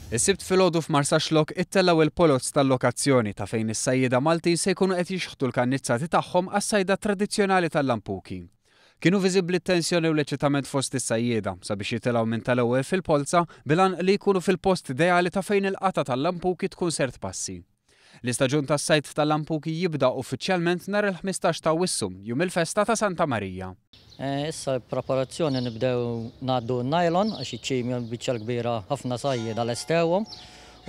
Is-sibt filgħodu f'Marsaxlok ittellaw il-polozz tal-lokazzjoni ta' fejn is-sajjieda Malti se jkunu qed jixħtu l-kannizzati tagħhom għas-sajda tradizzjonali tal-lampuki. Kienu viżibbli t-tensjoni u l-eċitament fost is-sajjieda sabiex jitilgħu minn tal-ewwel fil-polza bilan li jkunu fil-post ideali ta' fejn il-qata tal-lampuki tkun ser tpassi. L-istaġun tas-sajd tal-lampuki jibda uffiċjalment nhar il-15 ta' Awwissu, jum il-festa ta' Santa Marija. Issa preparazzjoni nibdew ngħaddu n-nylon għax iċ-ċimja biċċa l-kbira ħafna sajjieda lestewhom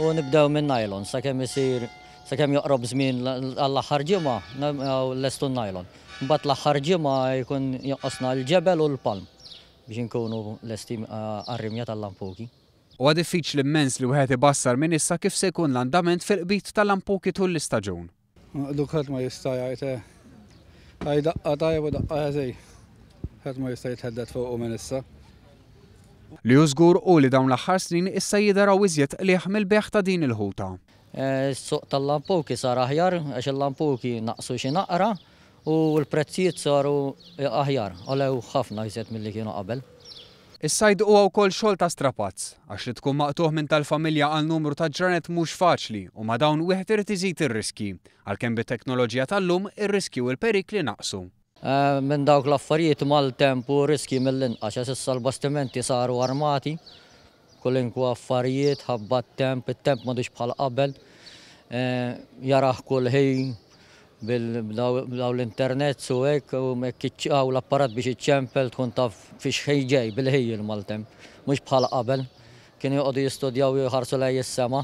u nibdew minn-nylon sakemm joqrob żmien għall-aħħar ġimgħa lestu n-nylon. Mbagħad l-aħħar ġimgħa jkun joqqosna l-ġebel u l-palm biex inkunu lesti għar-rimja tal-lampuki. Huwa diffiċli immens li wieħed ibassar minn issa kif se jkun l-andament fil-qbit tal-lampuki tul l-istaġun. Ħadd ma jista' jgħid daqqa tajba daqqa ħażej. Ħadd ma jista' jitħeddet fuqu minn issa. Li hu żgur hu li dawn l-aħħar snin issa jidharaw iżjed qlieħ mill-beħ ta' din il-ħuta. Is-suq tal-lampuki sar aħjar għax il-lampuki naqsu xi naqra u l-prezzijiet saru aħjar, għalew ħafna jżed milli kienu qabel. Is-sajd huwa wkoll xogħol ta' strapazz għax li tkun maqtuħ minn tal-familja għal numru ta' ġranet mhux faċli u ma' dawn wieħed irid iżid ir-riski għalkemm bit-teknoloġija tal-lum ir-riski u l-perikli naqsu. Minn dawk l-affarijiet mal-tempu riski mill-inqas għax issa l-bastimenti saru armati, kullinkwa affarijiet ħabba t-temp, it-temp m'għadux bħal qabel, jaraħ kull ħin b'daw l-internet su hekk u mekkiċċaw l-apparat biex iċċempel tkun taf fiex ħejġej bil-ħejjil mal-temp, mhux bħal qabel. Kienu joqogħdu jistudjaw jħarsu lejn is-sema.